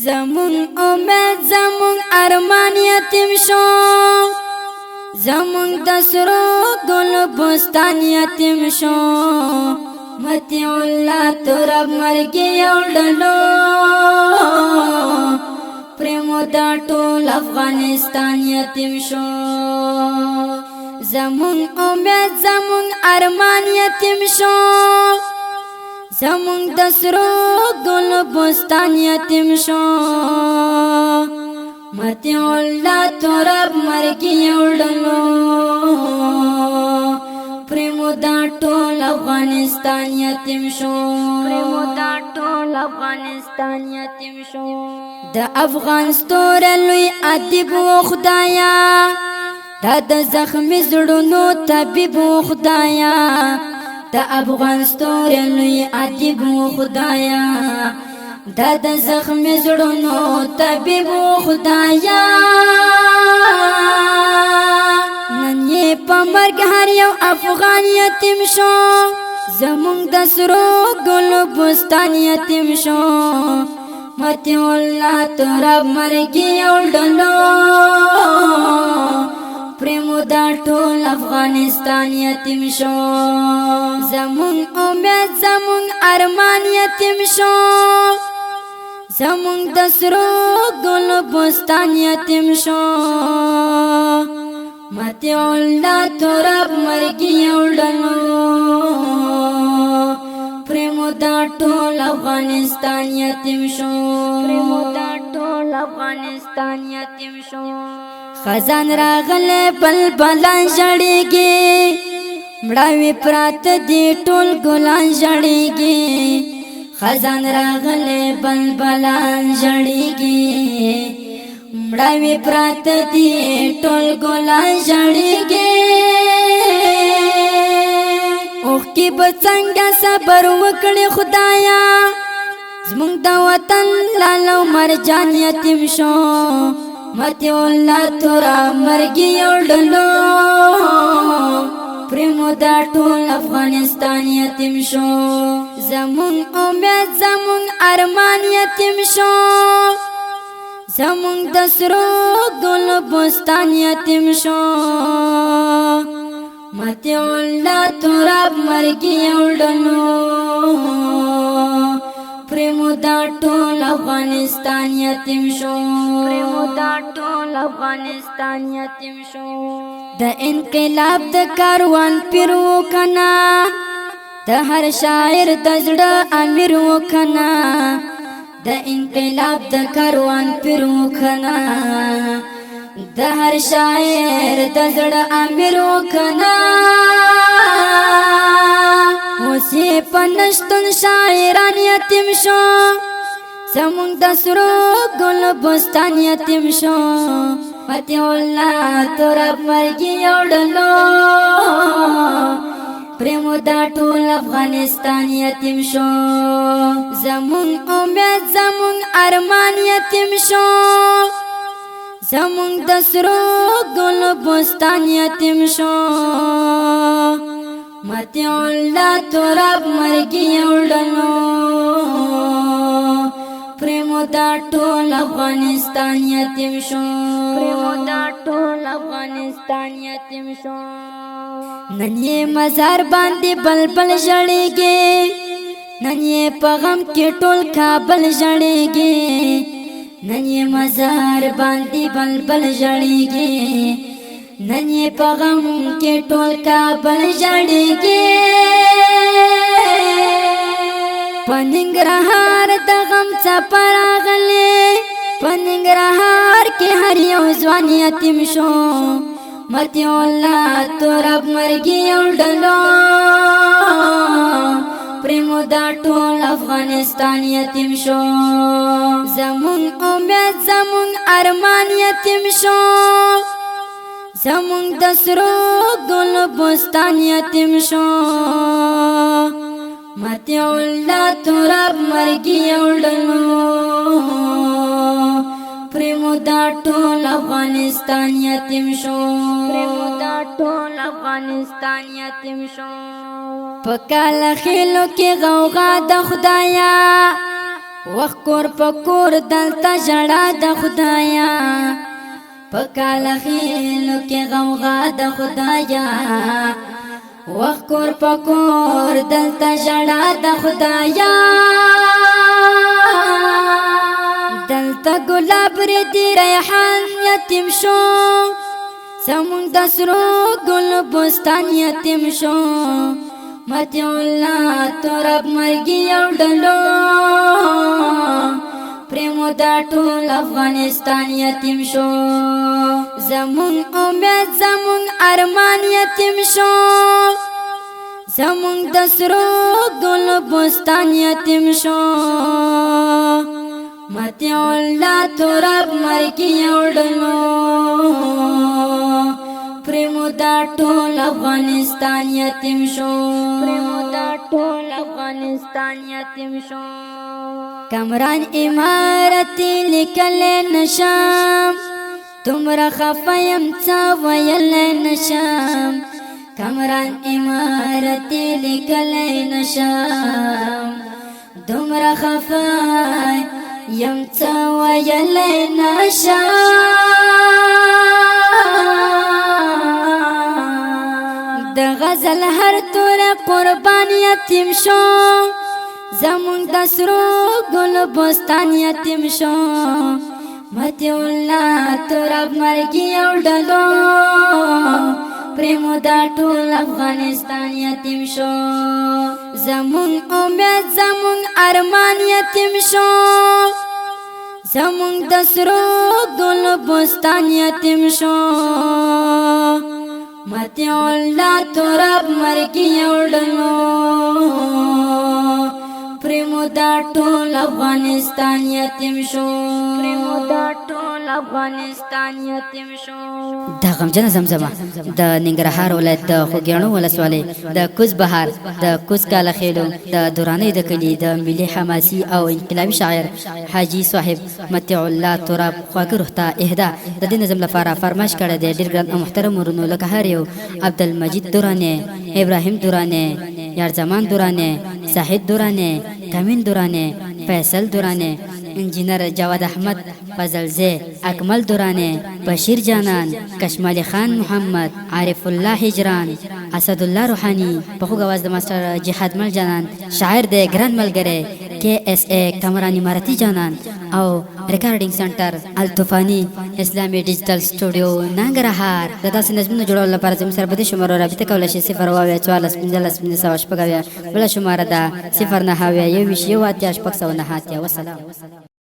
زمون امید زمون ارمان یتیم شو زمون دسرو گل بستان یتیم شو متی اللہ تو رب مرگی یوڑلو پریمو دا ټول افغانستان یتیم شو زمون امید زمون ارمان یتیم شو زمون دسرو گل بستان یتیم شو متی اللہ تو رب مرگی یوڑلو پریمو دا ټول افغانستان یتیم شو پریمو دا ټول افغانستان یتیم شو د افغان ستوره لوی ادیب و خدایا دا د زخمی زړونو طبیب و خدایا د افغان ستوره لوی ادیب و خدایا دا د زخمی زړونو طبیب و خدایا نن یې په مرګ هر یو افغان یتیم شو زمونږ د سرو ګلو بستان یتیم شو متی اللہ تو رب مرگی یوڑلو پریمو دا ټول افغانستان یتیم شو زمون امید زمون ارمان یتیم شو زمون دسرو گل بستان یتیم شو متی اللہ تو رب مرگی یوڑلو پریمو دا ټول افغانستان یتیم شو پریمو دا ټول افغانستان یتیم شو خزان راغله بلبلان ژړېږي مړاوي پرات دي ټول ګلان ژړېږي خزان راغله بلبلان ژړېږي مړاوي پرات دي ټول ګلان ژړېږي اوخ کی بڅنګه صبر وکړي خدایا زمونږ د وطن لالو مرجان یتیم شو متی اللہ تو رب مرگی یوڑلو پریمو دا ټول افغانستان یتیم شو زمون امید زمون ارمان یتیم شو زمون دسرو گل بستان یتیم شو متی اللہ تو رب مرگی یوڑلو پریمو دا ټول افغانستان یتیم شو پریمو دا ټول افغانستان یتیم شو د انقلاب د کاروان پیر وکنا د هر شاعر د زړه امیر وکنا د انقلاب د کاروان پیر وکنا د هر شاعر د زړه امیر وکنا وسی پنشتن شاعران یتیم شو زمونږ د سرو ګل بستان یتیم شو متی اللہ تو رب مرگی یوڑلو پریمو دا ټول افغانستان یتیم شو زمونږ امید زمونږ ارمان یتیم شو زمونږ د سرو ګل بستان یتیم شو متی اللہ تو رب مرگی یوڑلو پریمو دا ټول افغانستان یتیم شو پریمو دا ټول افغانستان یتیم شو نن یې مزار باندې بلبل ژړېږي نن یې په غم کې ټول کابل ژړېږي نن یې مزار باندې بلبل ژړېږي نن یې په غم کې ټول کابل ژړېږي په ننګرهار د غم څپه راغلې په ننګرهار کې هر یو ځوان یتیم شو متی اللہ تو رب مرگی یوڑلو پریمو دا ټول افغانستان یتیم شو زمون امید زمون ارمان یتیم شو زمونږ د سرو ګل بستان یتیم شو متی اللہ تو رب مرگی یوڑلو پریمو دا ټول افغانستان یتیم شو پریمو دا ټول افغانستان یتیم شو پکال خیلو کې غوغا د خدایا وخت کور پکور دلتا جڑا د خدایا پکال خیلو کې غوغا د خدایا وخت کور پکور دلتا جڑا د خدایا دلتا گلاب ردی ریحان یتیم شو زمون د سرو گل بستان یتیم شو متیع الله تراب مرګي او ډلو پریمو دا ټول افغانستان یتیم شو زمون امید زمون ارمان یتیم شو زمون د سرو گل بستان یتیم شو متیع الله تراب مرګي او ډلو پریمو دا ټول افغانستان یتیم شو پریمو دا ټول افغانستان یتیم شو کمران امارتی لیکل نشم تمرا خفایم څه ویل نشم کمران امارتی لیکل نشم تمرا خفایم څه ویل نشم د غزل هر تور قربان یتیم شو زمون د سرو گل بستان یتیم شو متیع الله تراب مرګي او ډلو پریمو دا ټول افغانستان یتیم شو زمون امید زمون ارمان یتیم شو زمون د سرو گل بستان یتیم شو متیع الله تراب مرګي او ډلو پریمو دا ټول افغانستان یتیم شو پریمو دا ټول افغانستان یتیم شو د غمجن زمزمه د ننګرهار ولایت د خوږیاڼو ولسوالۍ د کوز بهار د کوز کاله خېلو د دورانۍ د کلي د ملي حماسي او انقلابي شاعر حاجي صاحب متیع الله تراب خواږه روح ته اهدا د دې نظم لپاره فرمایش کړی دی ډېر ګران او محترم ورونو لکه هر یو عبدالمجید دوراني ابراهیم دوراني یارزمان دوراني زاهد دوراني کمین دوراني فیصل دوراني انجینر جواد احمد فضلزی اکمل دوراني بشیر جانان کشمالی خان محمد عارف الله هجران اسد الله روحانی په خوږ आवाज د ماستر جهاد مل جانان شاعر د ګران ملګری KSA کمران امارتی جانان او ریکارډینګ سنټر الطوفانی اسلامي ډیجیټل سټوډیو ننګرهار د داسې نظمونو جوړولو لپاره زموږ سره په دې شمارو رابطه کولی شئ 0 اویا 44 15 بله شماره ده 0 9 اویا 1 20 1 8 6 9 وسلام